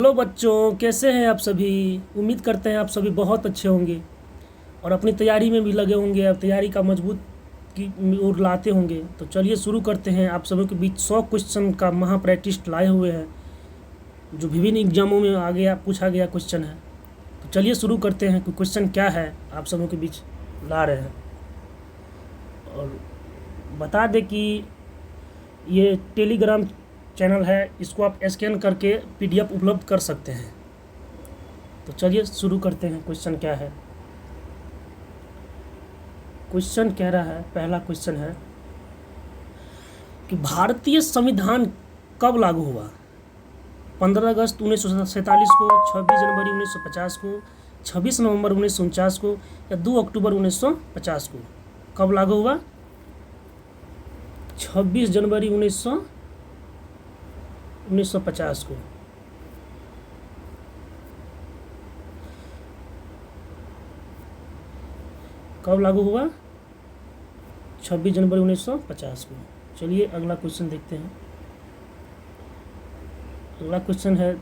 Hello बच्चों, कैसे हैं आप सभी। उम्मीद करते हैं आप सभी बहुत अच्छे होंगे और अपनी तैयारी में भी लगे होंगे। अब तैयारी का मजबूत की ओर लाते होंगे। तो चलिए शुरू करते हैं। आप सभी के बीच 100 क्वेश्चन का महा प्रैक्टिस लाए हुए हैं, जो विभिन्न एग्जामों में आ गया पूछा गया क्वेश्चन है। तो चलिए शुरू करते हैं कि क्वेश्चन क्या है आप सबों के बीच ला रहे हैं। और बता दें कि ये टेलीग्राम चैनल है, इसको आप स्कैन करके PDF उपलब्ध कर सकते हैं। तो चलिए शुरू करते हैं। क्वेश्चन क्या है। क्वेश्चन कह रहा है, पहला क्वेश्चन है कि भारतीय संविधान कब लागू हुआ। 15 अगस्त 1947 को, 26 जनवरी 1950 को, 26 नवंबर 1949 को या 2 अक्टूबर 1950 को। कब लागू हुआ? 26 जनवरी 1950 को। कब लागू हुआ? 26 जनवरी 1950 को। चलिए अगला क्वेश्चन देखते हैं। अगला क्वेश्चन है,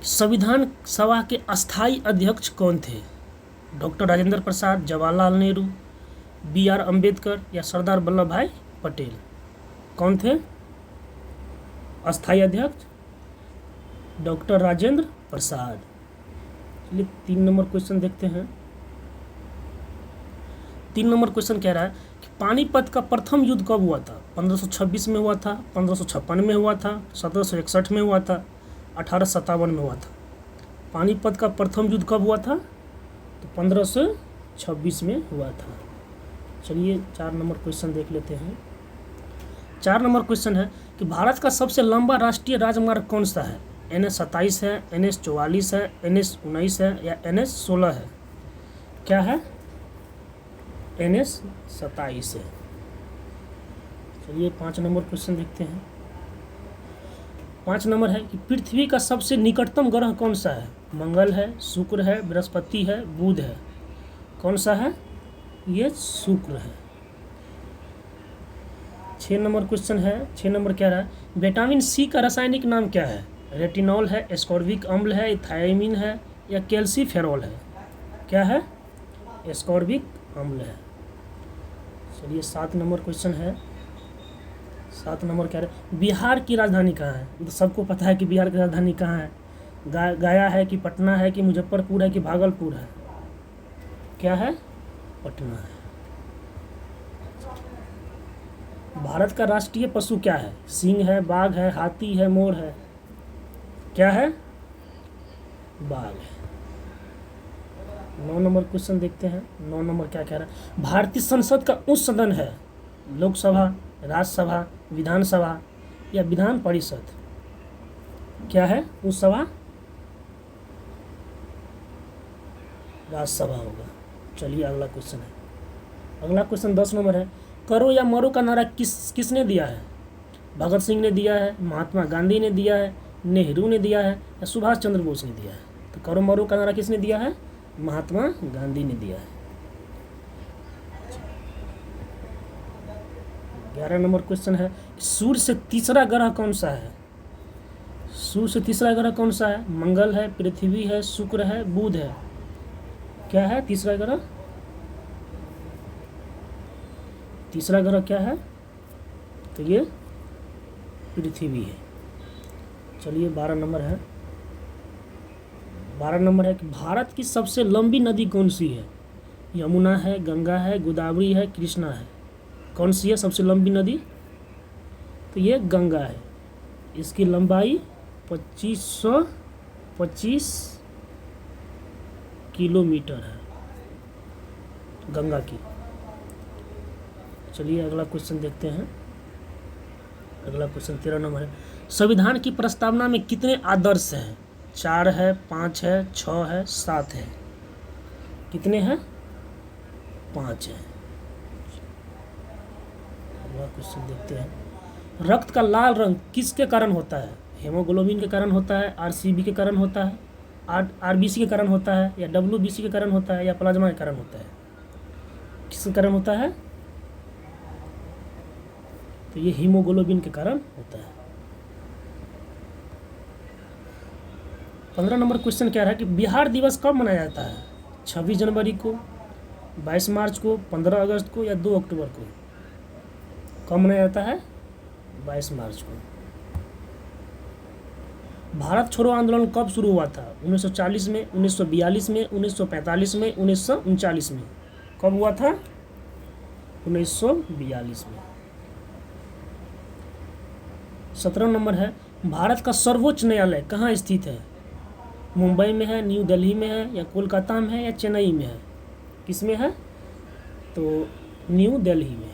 संविधान सभा के अस्थायी अध्यक्ष कौन थे? डॉक्टर राजेंद्र प्रसाद, जवाहरलाल नेहरू, BR अम्बेडकर या सरदार वल्लभ भाई पटेल। कौन थे अस्थायी अध्यक्ष? डॉक्टर राजेंद्र प्रसाद। चलिए 3 नंबर क्वेश्चन देखते हैं। 3 नंबर क्वेश्चन कह रहा है कि पानीपत का प्रथम युद्ध कब हुआ था? 1526 में हुआ था, 1556 में हुआ था, 1761 में हुआ था, 1857 में हुआ था। पानीपत का प्रथम युद्ध कब हुआ था? तो 1526 में हुआ था। चलिए 4 नंबर क्वेश्चन देख लेते हैं। 4 नंबर क्वेश्चन है कि भारत का सबसे लंबा राष्ट्रीय राजमार्ग कौन सा है? NH27 है, NH44 है, NH19 है या NH16 है। क्या है? NH27 है। चलिए 5 नंबर क्वेश्चन देखते हैं। 5 नंबर है कि पृथ्वी का सबसे निकटतम ग्रह कौन सा है? मंगल है, शुक्र है, बृहस्पति है, बुध है। कौन सा है? ये शुक्र है। 6 नंबर क्वेश्चन है। 6 नंबर कह रहा है विटामिन C का रासायनिक नाम क्या है? रेटिनॉल है, एस्कॉर्बिक अम्ल है, थायमिन है या कैल्सीफेरॉल है। क्या है? एस्कॉर्बिक अम्ल है। चलिए 7 नंबर क्वेश्चन है। 7 नंबर कह रहा है बिहार की राजधानी कहाँ है? तो सबको पता है कि बिहार की राजधानी कहाँ है। गया है कि पटना है कि मुजफ्फरपुर है कि भागलपुर है। क्या है? पटना है। भारत का राष्ट्रीय पशु क्या है? सिंह है, बाघ है, हाथी है, मोर है। क्या है? बाघ है। 9 नंबर क्वेश्चन देखते हैं। 9 नंबर क्या कह रहा है? भारतीय संसद का उच्च सदन है लोकसभा, राज्यसभा, विधानसभा या विधान परिषद। क्या है? उच्च सभा, राज्यसभा होगा। चलिए अगला क्वेश्चन है। अगला क्वेश्चन 10 नंबर है, करो या मरो का नारा किसने दिया है? भगत सिंह ने दिया है, महात्मा गांधी ने दिया है, नेहरू ने दिया है या सुभाष चंद्र बोस ने दिया है। तो करो मरो का नारा किसने दिया है? महात्मा गांधी ने दिया है। 11 नंबर क्वेश्चन है, सूर्य से तीसरा ग्रह कौन सा है? सूर्य से तीसरा ग्रह कौन सा है? मंगल है, पृथ्वी है, शुक्र है, बुध है। क्या है तीसरा ग्रह? तीसरा ग्रह क्या है? तो ये पृथ्वी है। चलिए 12 नंबर है। 12 नंबर है कि भारत की सबसे लंबी नदी कौन सी है? यमुना है, गंगा है, गोदावरी है, कृष्णा है। कौन सी है सबसे लंबी नदी? तो ये गंगा है। इसकी लंबाई 2525 किलोमीटर है गंगा की। चलिए अगला क्वेश्चन देखते हैं। अगला क्वेश्चन 13 नंबर है, संविधान की प्रस्तावना में कितने आदर्श हैं? 4 है, 5 है, 6 है, 7 है। कितने हैं? 5 है। अगला क्वेश्चन देखते हैं, रक्त का लाल रंग किसके कारण होता है? हेमोग्लोबिन के कारण होता है, RCB के कारण होता है, RBC के कारण होता है या WBC के कारण होता है या प्लाज्मा के कारण होता है। किसके कारण होता है? तो ये हीमोग्लोबिन के कारण होता है। 15 नंबर क्वेश्चन क्या रहा है कि बिहार दिवस कब मनाया जाता है? 26 जनवरी को, 22 मार्च को, 15 अगस्त को या 2 अक्टूबर को? कब मनाया जाता है? 22 मार्च को। भारत छोड़ो आंदोलन कब शुरू हुआ था? 1940 में, 1942 में, 1945 में, 1939 में? कब हुआ था? 1942 में। 17 नंबर है, भारत का सर्वोच्च न्यायालय कहाँ स्थित है? मुंबई में है, न्यू दिल्ली में है, या कोलकाता में है, या चेन्नई में है? किस में है? तो न्यू दिल्ली में।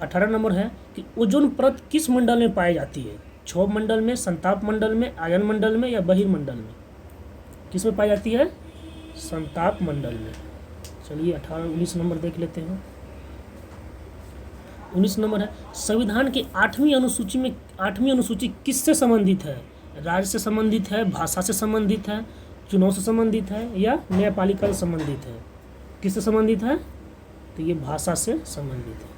18 नंबर है कि ओजोन परत किस मंडल में पाई जाती है? क्षोभ मंडल में, संताप मंडल में, आयन मंडल में, या बहिर्मंडल में? किस में पाई जाती है? संताप मंडल में। चलिए 19 नंबर देख लेते हैं। 19 नंबर है, संविधान की 8वीं अनुसूची किससे संबंधित है? राज्य से संबंधित है, भाषा से संबंधित है, चुनाव से संबंधित है, या न्यायपालिका से संबंधित है? किससे संबंधित है? तो ये भाषा से संबंधित है।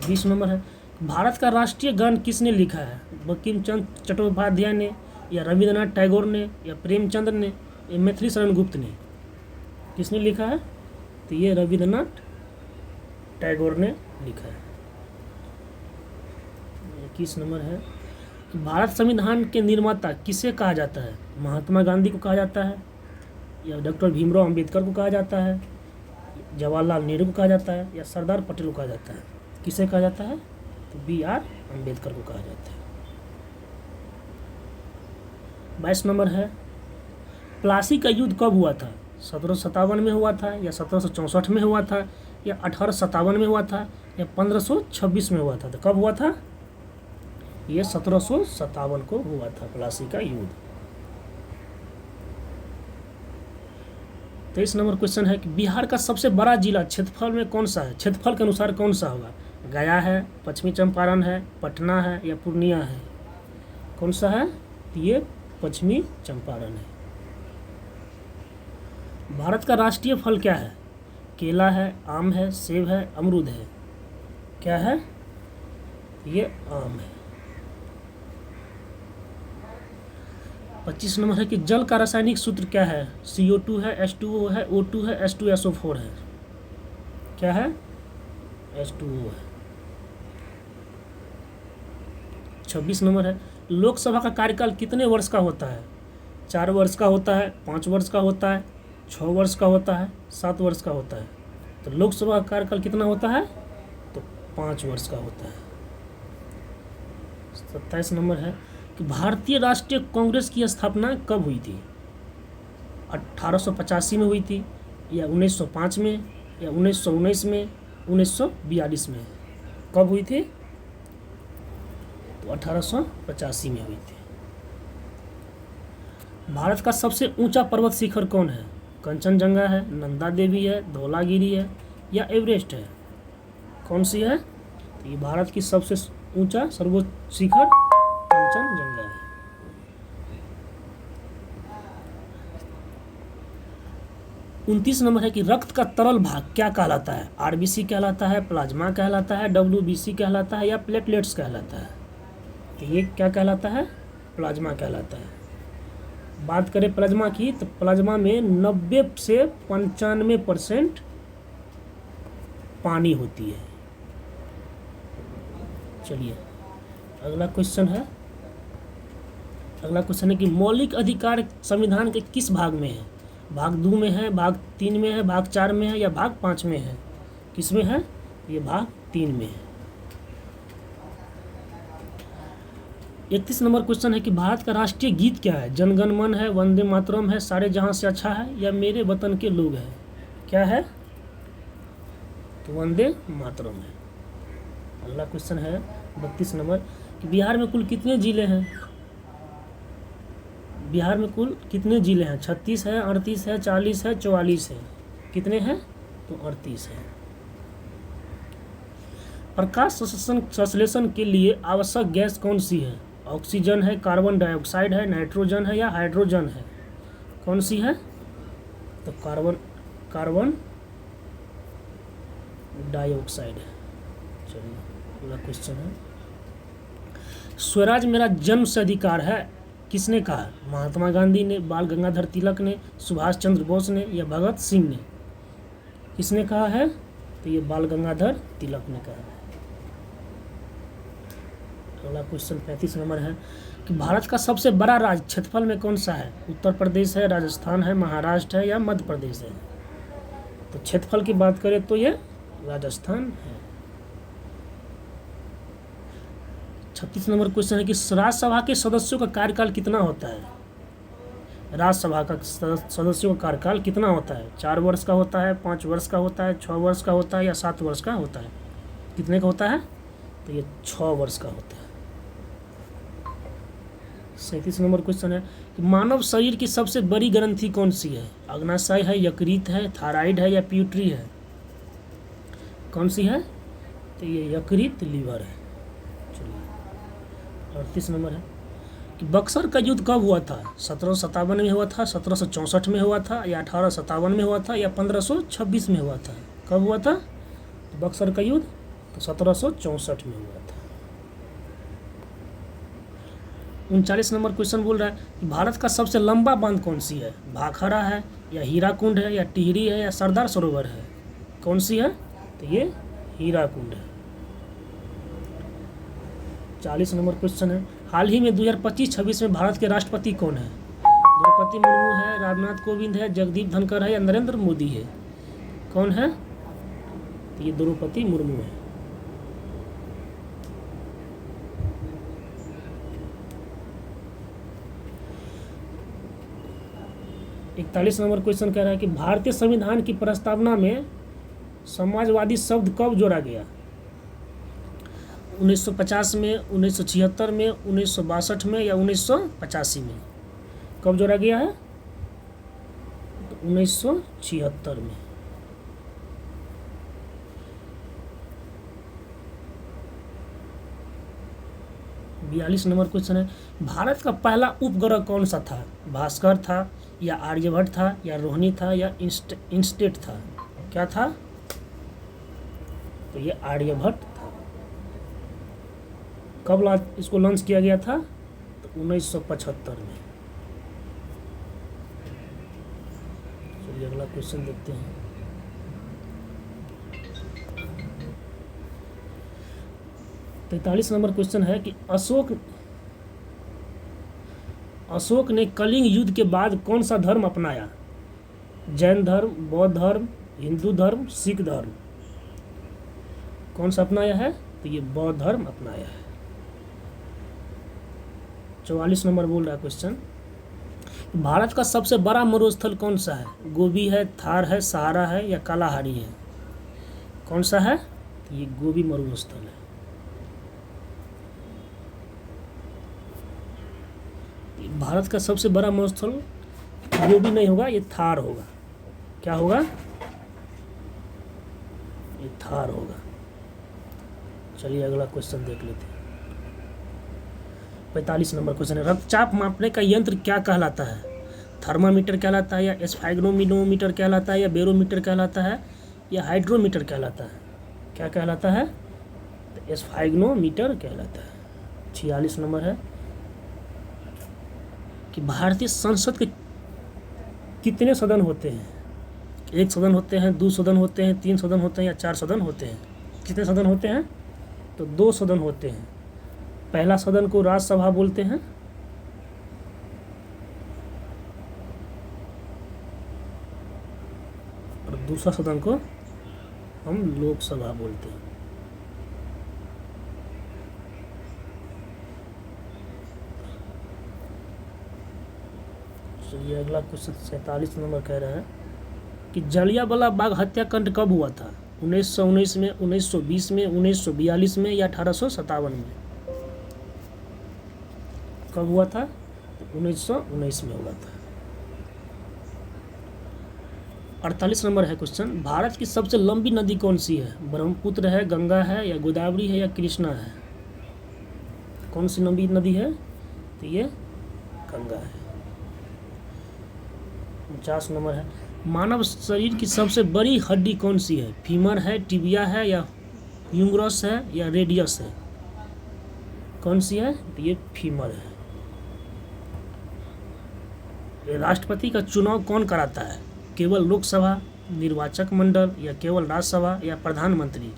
20 नंबर है, भारत का राष्ट्रीय गान किसने लिखा है? बंकिम चंद्र चट्टोपाध्याय ने, या रविंद्रनाथ टैगोर ने, या प्रेमचंद्र ने, या मैथिली शरण गुप्त ने? किसने लिखा है? तो ये रविंद्रनाथ टैगोर ने लिखा है। 21 नंबर है, भारत संविधान के निर्माता किसे कहा जाता है? महात्मा गांधी को कहा जाता है, या डॉक्टर भीमराव अंबेडकर को कहा जाता है, जवाहरलाल नेहरू को कहा जाता है, या सरदार पटेल को कहा जाता है? किसे कहा जाता है? तो BR अंबेडकर को कहा जाता है। 22 नंबर है, प्लासी का युद्ध कब हुआ था? 1757 में हुआ था, या 1764 में हुआ था, या 1857 में हुआ था, या 1526 में हुआ था? तो कब हुआ था? ये 1757 को हुआ था प्लासी का युद्ध। 23 नंबर क्वेश्चन है कि बिहार का सबसे बड़ा जिला क्षेत्रफल में कौन सा है? क्षेत्रफल के अनुसार कौन सा होगा? गया है, पश्चिमी चंपारण है, पटना है, या पूर्णिया है? कौन सा है? तो ये पश्चिमी चंपारण है। भारत का राष्ट्रीय फल क्या है? केला है, आम है, सेब है, अमरूद है? क्या है? ये आम है। 25 नंबर है कि जल का रासायनिक सूत्र क्या है? CO2 है, H2O है, O2 है, H2SO4 है? क्या है? H2O है। 26 नंबर है, लोकसभा का कार्यकाल कितने वर्ष का होता है? 4 वर्ष का होता है, 5 वर्ष का होता है, 6 वर्ष का होता है, 7 वर्ष का होता है? तो लोकसभा का कार्यकाल कितना होता है? तो 5 वर्ष का होता है। 27 नंबर है कि भारतीय राष्ट्रीय कांग्रेस की स्थापना कब हुई थी? 1885 में हुई थी, या 1905 में, या 1919 में, 1942 में? कब हुई थी? तो 1885 में हुई थी। भारत का सबसे ऊंचा पर्वत शिखर कौन है? कंचनजंगा है, नंदा देवी है, धौलागिरी है, या एवरेस्ट है? कौन सी है? तो ये भारत की सबसे ऊंचा सर्वोच्च शिखर कंचनजंगा है। 29 नंबर है कि रक्त का तरल भाग क्या कहलाता है? RBC कहलाता है, प्लाज्मा कहलाता है, WBC कहलाता है, या प्लेटलेट्स कहलाता है? तो ये क्या कहलाता है? प्लाज्मा कहलाता है। बात करें प्लाज्मा की, तो प्लाज्मा में 90 से 95% पानी होती है। चलिए अगला क्वेश्चन है कि मौलिक अधिकार संविधान के किस भाग में है? भाग 2 में है, भाग 3 में है, भाग 4 में है, या भाग 5 में है? किस में है? ये भाग 3 में है। 31 नंबर क्वेश्चन है कि भारत का राष्ट्रीय गीत क्या है? जनगण मन है, वंदे मातरम है, सारे जहां से अच्छा है, या मेरे वतन के लोग हैं? क्या है? तो वंदे मातरम है। अगला क्वेश्चन है 32 नंबर कि बिहार में कुल कितने जिले हैं? बिहार में कुल कितने जिले हैं? 36 है, 38 है, 40 है, 44 है? कितने हैं? तो 38 है। प्रकाश संश्लेषण के लिए आवश्यक गैस कौन सी है? ऑक्सीजन है, कार्बन डाइऑक्साइड है, नाइट्रोजन है, या हाइड्रोजन है? कौन सी है? तो कार्बन डाइऑक्साइड है। चलिए अगला क्वेश्चन है स्वराज मेरा जन्म से अधिकार है, किसने कहा? महात्मा गांधी ने, बाल गंगाधर तिलक ने, सुभाष चंद्र बोस ने या भगत सिंह ने? किसने कहा है? तो ये बाल गंगाधर तिलक ने कहा है। अगला क्वेश्चन 35 नंबर है कि भारत का सबसे बड़ा राज्य क्षेत्रफल में कौन सा है? उत्तर प्रदेश है, राजस्थान है, महाराष्ट्र है या मध्य प्रदेश है? तो क्षेत्रफल की बात करें तो ये राजस्थान है। 36 नंबर क्वेश्चन है कि राज्यसभा के सदस्यों का कार्यकाल कितना होता है? राज्यसभा का सदस्यों का कार्यकाल कितना होता है? 4 वर्ष का होता है, 5 वर्ष का होता है, 6 वर्ष का होता है या 7 वर्ष का होता है? कितने का होता है? तो ये 6 वर्ष का होता है। 37 नंबर क्वेश्चन है कि मानव शरीर की सबसे बड़ी ग्रंथि कौन सी है? अग्नाशय है, यकृत है, थायराइड है या प्यूटरी है? कौन सी है? तो ये यकृत, लीवर है। चलिए 38 नंबर है कि बक्सर का युद्ध कब हुआ था? 1757 में हुआ था, 1764 में हुआ था या 1857 में हुआ था या 1526 में हुआ था? कब हुआ था तो बक्सर का युद्ध? तो 1764 में हुआ था। 39 नंबर क्वेश्चन बोल रहा है कि भारत का सबसे लंबा बांध कौन सी है? भाखड़ा है या हीराकुंड है या टिहरी है या सरदार सरोवर है? कौन सी है? तो ये हीराकुंड है। 40 नंबर क्वेश्चन है हाल ही में 2025-26 में भारत के राष्ट्रपति कौन है? द्रौपदी मुर्मू है, रामनाथ कोविंद है, जगदीप धनखड़ है या नरेंद्र मोदी है? कौन है? तो ये द्रौपदी मुर्मू है। 41 नंबर क्वेश्चन कह रहा है कि भारतीय संविधान की प्रस्तावना में समाजवादी शब्द कब जोड़ा गया? 1950 में, 1976 में, 1962 में या 1985 में? कब जोड़ा गया है? तो 1976 में। बयालीस नंबर क्वेश्चन है भारत का पहला उपग्रह कौन सा था? भास्कर था या आर्यभट्ट था या रोहिणी था या इंस्टेट था? क्या था? तो ये आर्यभट्ट था। कब इसको लॉन्च किया गया था? तो 1975 में। चलिए अगला क्वेश्चन देखते हैं। तैंतालीस नंबर क्वेश्चन है कि अशोक ने कलिंग युद्ध के बाद कौन सा धर्म अपनाया? जैन धर्म, बौद्ध धर्म, हिंदू धर्म, सिख धर्म? कौन सा अपनाया है? तो ये बौद्ध धर्म अपनाया है। 44 नंबर बोल रहा है क्वेश्चन भारत का सबसे बड़ा मरुस्थल कौन सा है? गोबी है, थार है, सहारा है या कालाहारी है? कौन सा है? तो ये गोबी मरुस्थल है। भारत का सबसे बड़ा मरुस्थल गोबी नहीं होगा, ये थार होगा। क्या होगा? ये थार होगा। चलिए अगला क्वेश्चन देख लेते हैं। 45 नंबर क्वेश्चन है रक्तचाप मापने का यंत्र क्या कहलाता है? थर्मामीटर कहलाता है या एस्फाइग्नोमीटर कहलाता है या बैरोमीटर कहलाता है या हाइड्रोमीटर कहलाता है? क्या कहलाता है? तो एस्फाइग्नोमीटर कहलाता है। 46 नंबर है कि भारतीय संसद के कितने सदन होते हैं? 1 सदन होते हैं, 2 सदन होते हैं, 3 सदन होते हैं या 4 सदन होते हैं? कितने सदन होते हैं? तो 2 सदन होते हैं। पहला सदन को राज्यसभा बोलते हैं और दूसरा सदन को हम लोकसभा बोलते हैं। चलिए अगला क्वेश्चन 47 नंबर कह रहा है कि जलियांवाला बाग हत्याकांड कब हुआ था? 1919 में, 1920 में, 1942 में या 1857 में? कब हुआ था? तो 1919 में हुआ था। 48 नंबर है क्वेश्चन भारत की सबसे लंबी नदी कौन सी है? ब्रह्मपुत्र है, गंगा है या गोदावरी है या कृष्णा है? कौन सी लंबी नदी है? तो ये गंगा है। 50 नंबर है मानव शरीर की सबसे बड़ी हड्डी कौन सी है? फीमर है, टिबिया है या ह्यूमरस है या रेडियस है? कौन सी है? तो ये फीमर है। राष्ट्रपति का चुनाव कौन कराता है? केवल लोकसभा, निर्वाचक मंडल, या केवल राज्यसभा, या प्रधानमंत्री?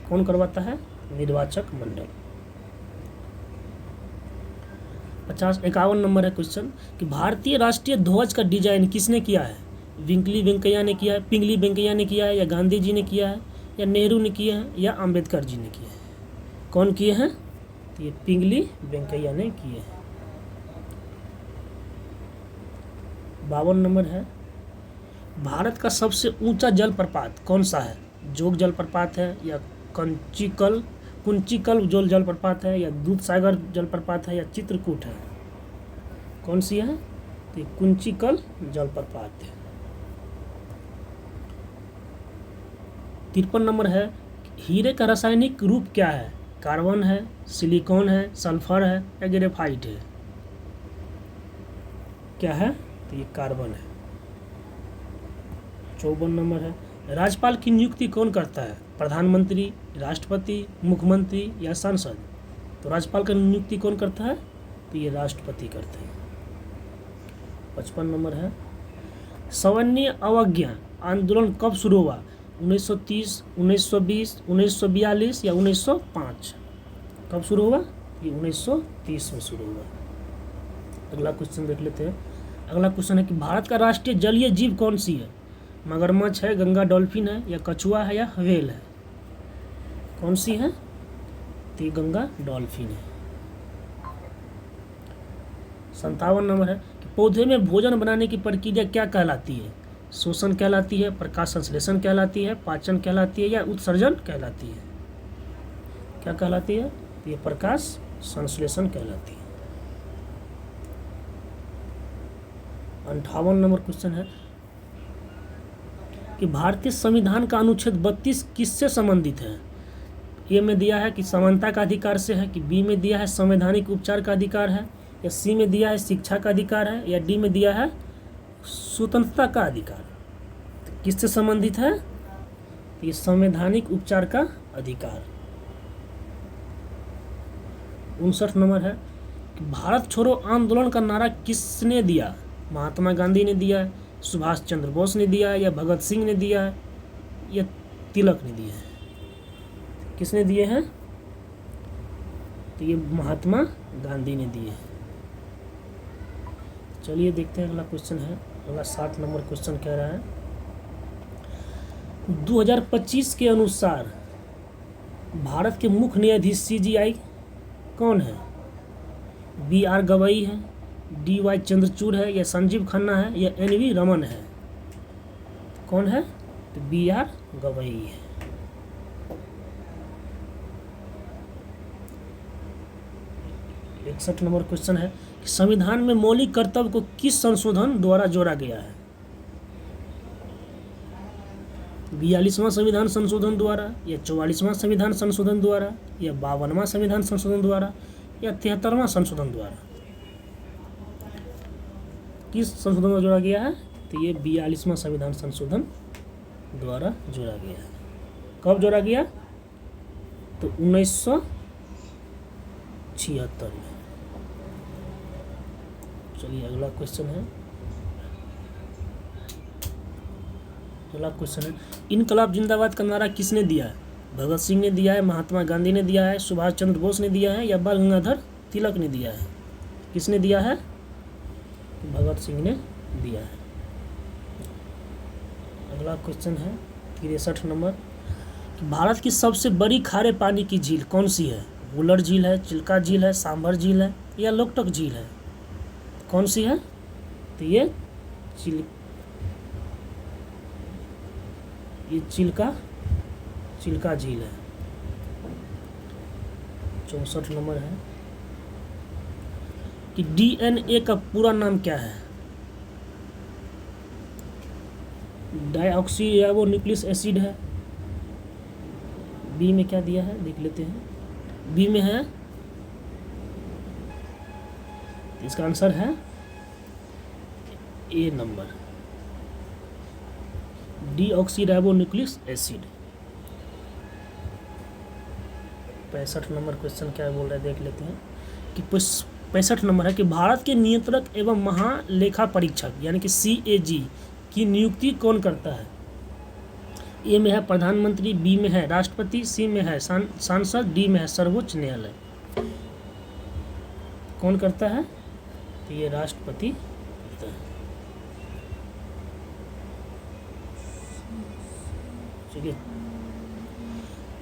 कौन करवाता है? निर्वाचक मंडल। 51 नंबर है क्वेश्चन कि भारतीय राष्ट्रीय ध्वज का डिजाइन किसने किया है? पिंगली वेंकैया ने किया है, पिंगली वेंकैया ने किया है, या गांधी जी ने किया है, या नेहरू ने किया है, या अंबेडकर जी ने किया है? कौन किए हैं? तो ये पिंगली वेंकैया ने किए हैं। 52 नंबर है भारत का सबसे ऊंचा जलप्रपात कौन सा है? जोग जलप्रपात है, या कुंचिकल जलप्रपात है, या दूधसागर जलप्रपात है, या चित्रकूट है? कौन सी है? तो ये कुंचिकल जलप्रपात है। 53 नंबर है हीरे का रासायनिक रूप क्या है? कार्बन है, सिलिकॉन है, सल्फर है, या ग्रेफाइट है? क्या है? तो ये कार्बन है। 54 नंबर है राज्यपाल की नियुक्ति कौन करता है? प्रधानमंत्री, राष्ट्रपति, मुख्यमंत्री, या सांसद? तो राज्यपाल का नियुक्ति कौन करता है? तो ये राष्ट्रपति करते हैं। 55 नंबर है सवर्णीय अवज्ञा आंदोलन कब शुरू हुआ? 1930, 1920, 1942, या 1905? कब शुरू हुआ? ये 1930 में शुरू हुआ। अगला क्वेश्चन देख लेते हैं। अगला क्वेश्चन है कि भारत का राष्ट्रीय जलीय जीव कौन सी है? मगरमच्छ है, गंगा डॉल्फिन है, या कछुआ है, या व्हेल है? कौन सी है? तो ये गंगा डॉल्फिन है। 57 नंबर है कि पौधे में भोजन बनाने की प्रक्रिया क्या कहलाती है? शोषण कहलाती है, प्रकाश संश्लेषण कहलाती है, पाचन कहलाती है, या उत्सर्जन कहलाती है? क्या कहलाती है? तो ये प्रकाश संश्लेषण कहलाती है। 58 नंबर क्वेश्चन है कि भारतीय संविधान का अनुच्छेद 32 किससे संबंधित है? ए में दिया है कि समानता का अधिकार से है, कि बी में दिया है संवैधानिक उपचार का अधिकार है, या सी में दिया है शिक्षा का अधिकार है, या डी में दिया है स्वतंत्रता का अधिकार? तो किससे संबंधित है? ये संवैधानिक उपचार का अधिकार। 59 नंबर है कि भारत छोड़ो आंदोलन का नारा किसने दिया? महात्मा गांधी ने दिया है, सुभाष चंद्र बोस ने दिया है, या भगत सिंह ने दिया है, या तिलक ने दिया है? किसने दिए हैं? तो ये महात्मा गांधी ने दिए हैं। चलिए देखते हैं अगला क्वेश्चन है। अगला 60 नंबर क्वेश्चन कह रहा है 2025 के अनुसार भारत के मुख्य न्यायाधीश CJI कौन है? BR गवई है, DY चंद्रचूड़ है, या संजीव खन्ना है, या NV रमन है? कौन है? तो BR गवई है। इकसठ नंबर क्वेश्चन है कि संविधान में मौलिक कर्तव्य को किस संशोधन द्वारा जोड़ा गया है? 42वां संविधान संशोधन द्वारा, या 44वां संविधान संशोधन द्वारा, या 52वां संविधान संशोधन द्वारा, या 73वां संशोधन द्वारा? किस संशोधन द्वारा जोड़ा गया है? तो ये 42वां संविधान संशोधन द्वारा जोड़ा गया है। कब जोड़ा गया? तो 1976 में। चलिए अगला क्वेश्चन है। अगला क्वेश्चन है इनकलाब जिंदाबाद का नारा किसने दिया है? भगत सिंह ने दिया है, महात्मा गांधी ने दिया है, सुभाष चंद्र बोस ने दिया है, या बाल गंगाधर तिलक ने दिया है? किसने दिया है? भगत सिंह ने दिया है। अगला क्वेश्चन है 63 नंबर कि भारत की सबसे बड़ी खारे पानी की झील कौन सी है? वुलर झील है, चिल्का झील है, सांभर झील है, या लोकटक झील है? कौन सी है? तो ये चिल्का झील है। 64 नंबर है कि DNA का पूरा नाम क्या है? डाइऑक्सीराइबोन्यूक्लिक एसिड है। बी में क्या दिया है देख लेते हैं। बी में है, इसका आंसर है A number, deoxyribonucleic acid. 65 number question क्या बोल रहा है देख लेते हैं कि 65 नंबर है कि भारत के नियंत्रक एवं महालेखा परीक्षक यानी कि CAG की नियुक्ति कौन करता है? ए में है प्रधानमंत्री, बी में है राष्ट्रपति, सी में है सांसद, डी में है सर्वोच्च न्यायालय। कौन करता है? तो ये राष्ट्रपति करता है। चलिए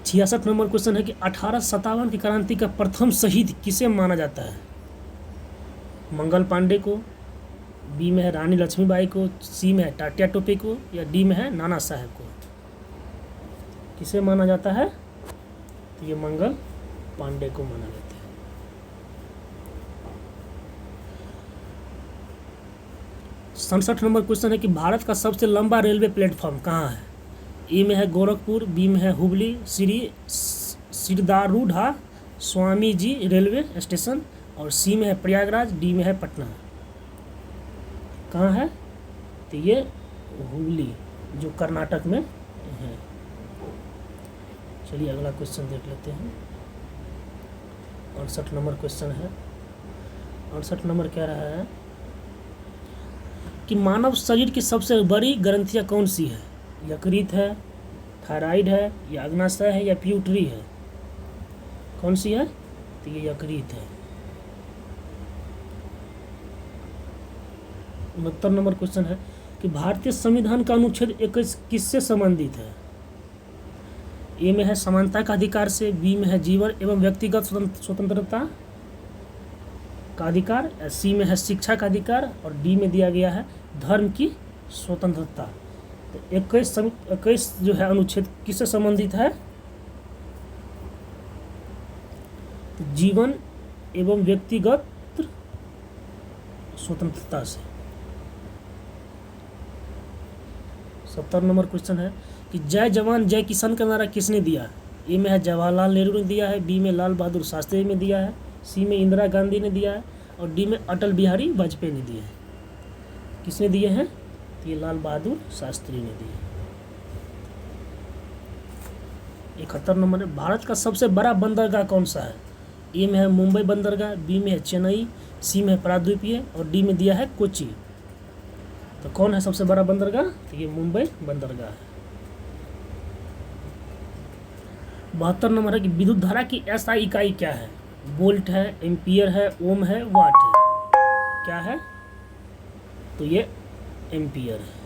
66 नंबर क्वेश्चन है कि 1857 की क्रांति का प्रथम शहीद किसे माना जाता है? मंगल पांडे को, बी में है रानी लक्ष्मीबाई को, सी में है टाटिया टोपे को, या डी में है नाना साहेब को। किसे माना जाता है? तो ये मंगल पांडे को माना जाता है। 67 नंबर क्वेश्चन है कि भारत का सबसे लंबा रेलवे प्लेटफॉर्म कहाँ है? ए में है गोरखपुर, बी में है हुबली, श्री सिरदारूढ़ा स्वामी जी रेलवे स्टेशन, और सी में है प्रयागराज, डी में है पटना। कहाँ है? तो ये हुबली जो कर्नाटक में है। चलिए अगला क्वेश्चन देख लेते हैं। 68 नंबर क्वेश्चन है। 68 नंबर कह रहा है कि मानव शरीर की सबसे बड़ी ग्रंथियाँ कौन सी है? यकृत है, थायराइड है, या अग्नाशय है, या प्यूटरी है? कौन सी है? तो ये यकृत है। 69 नंबर क्वेश्चन है कि भारतीय संविधान का अनुच्छेद 21 किससे संबंधित है? ए में है समानता का अधिकार से, बी में है जीवन एवं व्यक्तिगत स्वतंत्रता का अधिकार, सी में है शिक्षा का अधिकार, और डी में दिया गया है धर्म की स्वतंत्रता। तो 21 जो है अनुच्छेद किससे संबंधित है? तो जीवन एवं व्यक्तिगत स्वतंत्रता से। 70 नंबर क्वेश्चन है कि जय जवान जय किसान का नारा किसने दिया? ए में है जवाहरलाल नेहरू ने दिया है, बी में लाल बहादुर शास्त्री ने दिया है, सी में इंदिरा गांधी ने दिया है, और डी में अटल बिहारी वाजपेयी ने दिया है। किसने दिए हैं? ये लाल बहादुर शास्त्री ने दिए। 71 नंबर है भारत का सबसे बड़ा बंदरगाह कौन सा है? ए में है मुंबई बंदरगाह, बी में है चेन्नई, सी में है प्राद्वीपीय, और डी में दिया है कोची। तो कौन है सबसे बड़ा बंदरगाह? तो ये मुंबई बंदरगाह है। 72 नंबर है कि विद्युत धारा की SI इकाई क्या है? वोल्ट है, एम्पियर है, ओम है, वाट है? क्या है? तो ये एम्पियर है।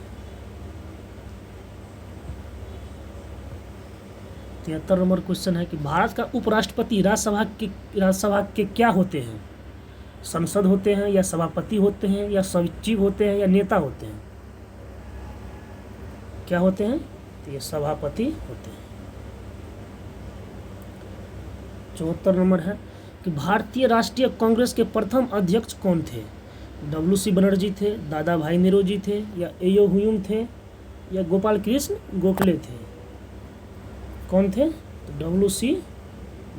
73 नंबर क्वेश्चन है कि भारत का उपराष्ट्रपति राज्यसभा के क्या होते हैं? संसद होते हैं, या सभापति होते हैं, या सचिव होते हैं, या नेता होते हैं? क्या होते हैं? तो ये सभापति होते हैं। 74 नंबर है कि भारतीय राष्ट्रीय कांग्रेस के प्रथम अध्यक्ष कौन थे? WC बनर्जी थे, दादा भाई नेरोजी थे, या एयो हुयुम थे, या गोपाल कृष्ण गोखले थे? कौन थे? तो WC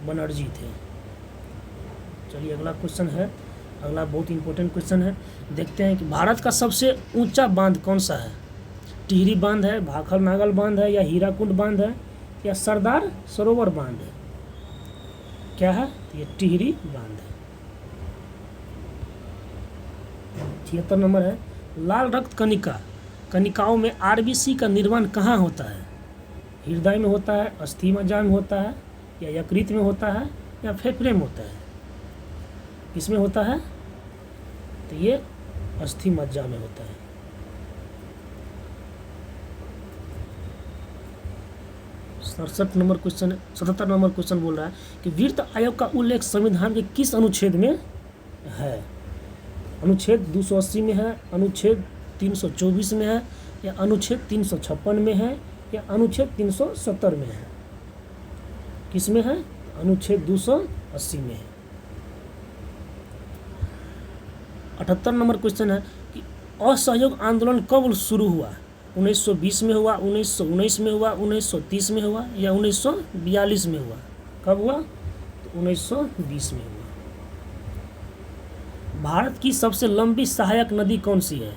बनर्जी थे। चलिए अगला क्वेश्चन है। अगला बहुत इंपॉर्टेंट क्वेश्चन है। देखते हैं कि भारत का सबसे ऊंचा बांध कौन सा है? टिहरी बांध है, भाखर नागल बांध है, या हीराकुंड बांध है, या सरदार सरोवर बांध है? क्या है? तो ये टिहरी बांध है। 76 नंबर है लाल रक्त कनिकाओं में RBC का निर्माण कहाँ होता है? हृदय में होता है, अस्थि मज्जा में होता है, या यकृत में होता है, या फेफड़े में होता है? किसमें होता है? तो ये अस्थि मज्जा में होता है। 67 नंबर क्वेश्चन 77 नंबर क्वेश्चन बोल रहा है कि वित्त आयोग का उल्लेख संविधान के किस अनुच्छेद में है? अनुच्छेद 280 में है, अनुच्छेद 324 में है, या अनुच्छेद 356 में है, या अनुच्छेद 370 में है? किस में है? अनुच्छेद 280 में है। 78 नंबर क्वेश्चन है कि असहयोग आंदोलन कब शुरू हुआ? 1920 में हुआ, 1919 में हुआ, 1930 में हुआ, या 1942 में हुआ? कब हुआ? तो 1920 में हुआ। भारत की सबसे लंबी सहायक नदी कौन सी है?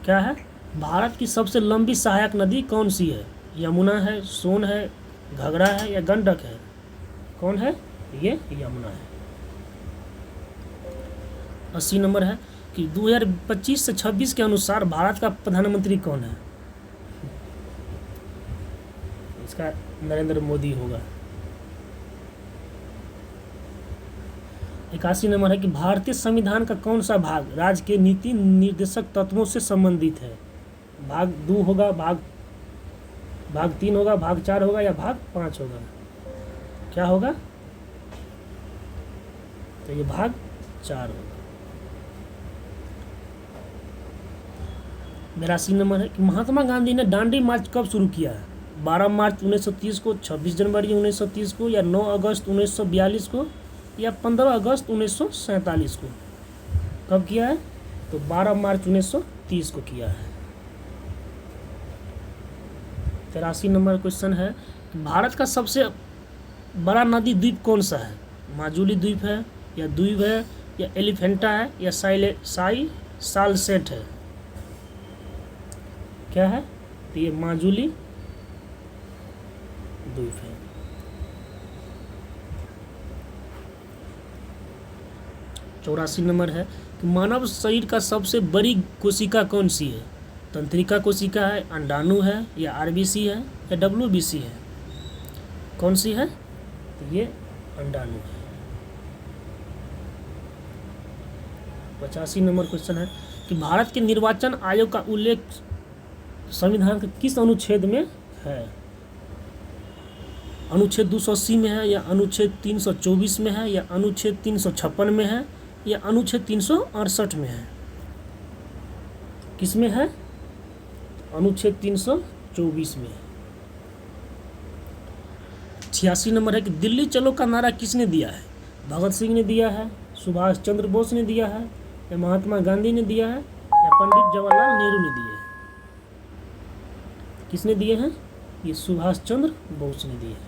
क्या है? भारत की सबसे लंबी सहायक नदी कौन सी है? यमुना है, सोन है, घाघरा है या गंडक है? कौन है? ये यमुना है। 80 नंबर है कि 2025 से 26 के अनुसार भारत का प्रधानमंत्री कौन है? इसका नरेंद्र मोदी होगा। 81 नंबर है कि भारतीय संविधान का कौन सा भाग राज्य के नीति निर्देशक तत्वों से संबंधित है? भाग 2 होगा, भाग 3 होगा, भाग 4 होगा या भाग 5 होगा? क्या होगा? तो ये भाग 4 होगा। 82 नंबर है कि महात्मा गांधी ने दांडी मार्च कब शुरू किया है? 12 मार्च 1930 को, 26 जनवरी 1930 को या 9 अगस्त 1942 को या 15 अगस्त 1947 को? कब किया है? तो 12 मार्च 1930 को किया है। 83 नंबर क्वेश्चन है कि भारत का सबसे बड़ा नदी द्वीप कौन सा है? माजुली द्वीप है या द्वीप है या एलिफेंटा है या सालसेट है? क्या है? तो ये माजुली द्वीप है। 84 नंबर है कि मानव शरीर का सबसे बड़ी कोशिका कौन सी है? तंत्रिका कोशिका है, अंडाणु है या आरबीसी है या डब्ल्यूबीसी है? कौन सी है? तो ये अंडाणु है। 85 नंबर क्वेश्चन है कि भारत के निर्वाचन आयोग का उल्लेख संविधान के किस अनुच्छेद में है? अनुच्छेद 280 में है या अनुच्छेद 324 में है या अनुच्छेद 356 में है या अनुच्छेद 368 में है? किस में है? अनुच्छेद 324 में है। 86 नंबर है कि दिल्ली चलो का नारा किसने दिया है? भगत सिंह ने दिया है, सुभाष चंद्र बोस ने दिया है या महात्मा गांधी ने दिया है या पंडित जवाहरलाल नेहरू ने दिए हैं? किसने दिए हैं? ये सुभाष चंद्र बोस ने दिए हैं।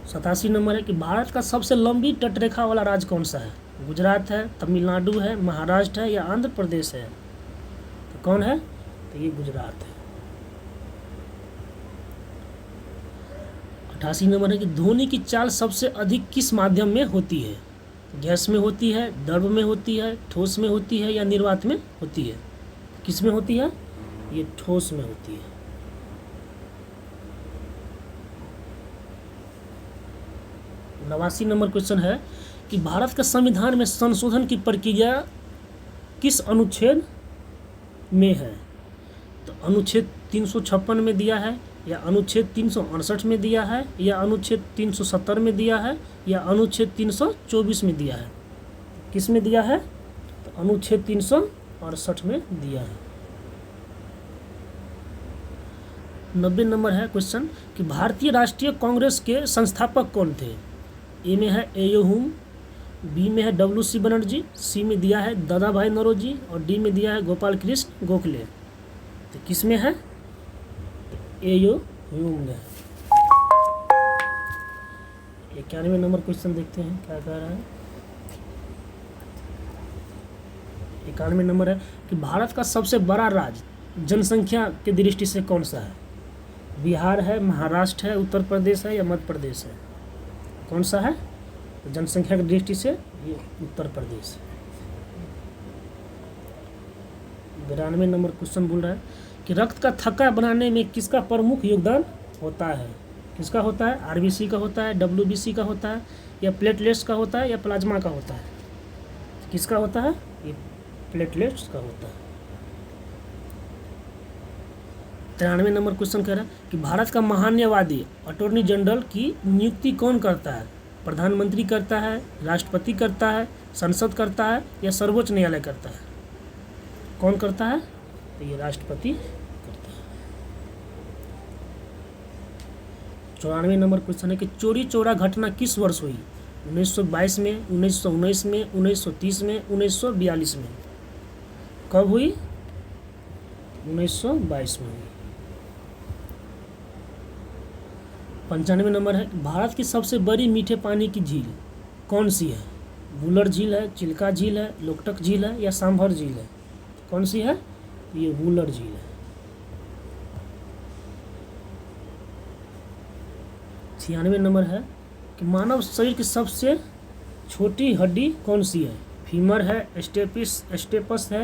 87 नंबर है कि भारत का सबसे लंबी तटरेखा वाला राज्य कौन सा है? गुजरात है, तमिलनाडु है, महाराष्ट्र है या आंध्र प्रदेश है? तो कौन है? तो ये गुजरात है। 88 नंबर है कि ध्वनि की चाल सबसे अधिक किस माध्यम में होती है? गैस में होती है, द्रव में होती है, ठोस में होती है या निर्वात में होती है? किस में होती है? ये ठोस में होती है। 89 नंबर क्वेश्चन है कि भारत के संविधान में संशोधन की प्रक्रिया किस अनुच्छेद में है? तो अनुच्छेद 356 में दिया है या अनुच्छेद 368 में दिया है या अनुच्छेद 370 में दिया है या अनुच्छेद 324 में दिया है? किस में दिया है? तो अनुच्छेद 368 में दिया है। 90 नंबर है क्वेश्चन कि भारतीय राष्ट्रीय कांग्रेस के संस्थापक कौन थे? ए में है ए.ओ. हुम, बी में है डब्ल्यू.सी. बनर्जी, सी में दिया है दादा भाई नौरोजी और डी में दिया है गोपाल कृष्ण गोखले। तो किस में है? तो ए.ओ. हुम में। 91 नंबर क्वेश्चन देखते हैं क्या कह रहा है। 91 नंबर है कि भारत का सबसे बड़ा राज्य जनसंख्या की दृष्टि से कौन सा है? बिहार है, महाराष्ट्र है, उत्तर प्रदेश है या मध्य प्रदेश है? कौन सा है? तो जनसंख्या की दृष्टि से ये उत्तर प्रदेश है। 92 नंबर क्वेश्चन बोल रहा है कि रक्त का थक्का बनाने में किसका प्रमुख योगदान होता है? किसका होता है? आरबीसी का होता है, डब्ल्यूबीसी का होता है या प्लेटलेट्स का होता है या प्लाज्मा का होता है? किसका होता है? ये प्लेटलेट्स का होता है। 93 नंबर क्वेश्चन कह रहा है कि भारत का महान्यायवादी अटॉर्नी जनरल की नियुक्ति कौन करता है? प्रधानमंत्री करता है, राष्ट्रपति करता है, संसद करता है या सर्वोच्च न्यायालय करता है? कौन करता है? तो ये राष्ट्रपति करता है। 94 नंबर क्वेश्चन है कि चोरी चौरा घटना किस वर्ष हुई? 1922 में, 1919 में, 1930 में, 1942 में? कब हुई? 1922 में हुई। 95 नंबर है भारत की सबसे बड़ी मीठे पानी की झील कौन सी है? वुलर झील है, चिल्का झील है, लोकटक झील है या सांभर झील है? कौन सी है? ये वुलर झील है। 96 नंबर है कि मानव शरीर की सबसे छोटी हड्डी कौन सी है? फीमर है, स्टेपस है,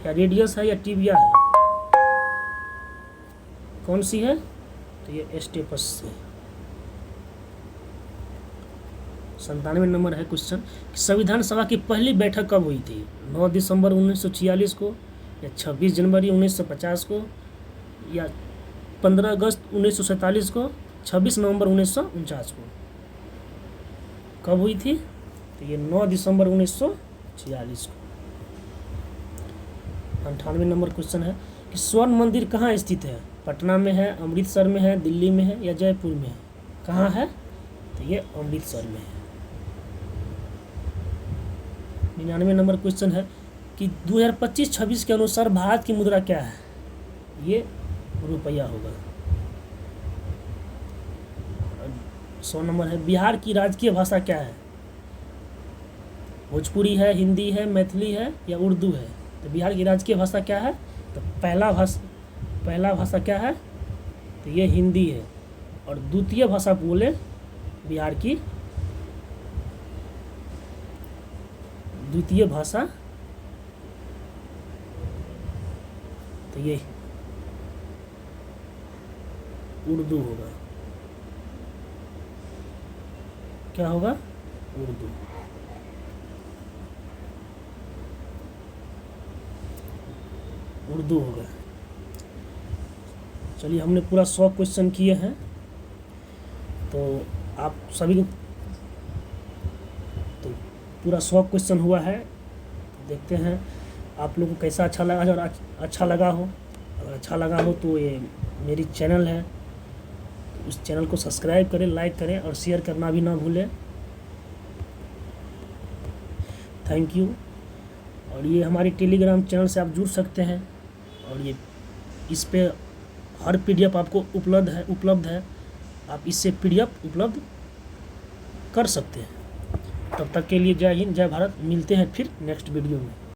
या रेडियस है, या टिबिया है? कौन सी है? तो ये स्टेपस है। 97 नंबर है क्वेश्चन, संविधान सभा की पहली बैठक कब हुई थी? 9 दिसंबर 1946 को, या 26 जनवरी 1950 को, या 15 अगस्त 1947 को, 26 नवंबर 1949 को? कब हुई थी? तो ये 9 दिसंबर 1946 को। 98 नंबर क्वेश्चन है कि स्वर्ण मंदिर कहाँ स्थित है? पटना में है, अमृतसर में है, दिल्ली में है, या जयपुर में है? कहाँ है? तो ये अमृतसर में है। 99 नंबर क्वेश्चन है कि 2025-26 के अनुसार भारत की मुद्रा क्या है? ये रुपया होगा। 100 नंबर है बिहार की राजकीय भाषा क्या है? भोजपुरी है, हिंदी है, मैथिली है, या उर्दू है? तो बिहार की राजकीय भाषा क्या है? तो पहला भाषा क्या है? तो ये हिंदी है। और द्वितीय भाषा बोले बिहार की द्वितीय भाषा तो ये उर्दू होगा। क्या होगा? उर्दू। उर्दू होगा। चलिए, हमने पूरा 100 क्वेश्चन किए हैं, तो आप सभी को तो पूरा 100 क्वेश्चन हुआ है। तो देखते हैं आप लोगों को कैसा अच्छा लगा। अगर अच्छा लगा हो तो ये मेरी चैनल है, तो उस चैनल को सब्सक्राइब करें, लाइक करें और शेयर करना भी ना भूलें। Thank you. और ये हमारी टेलीग्राम चैनल से आप जुड़ सकते हैं, और ये इस पे हर PDF आपको उपलब्ध है। आप इससे PDF उपलब्ध कर सकते हैं। तब तक के लिए जय हिंद, जय भारत। मिलते हैं फिर नेक्स्ट वीडियो में।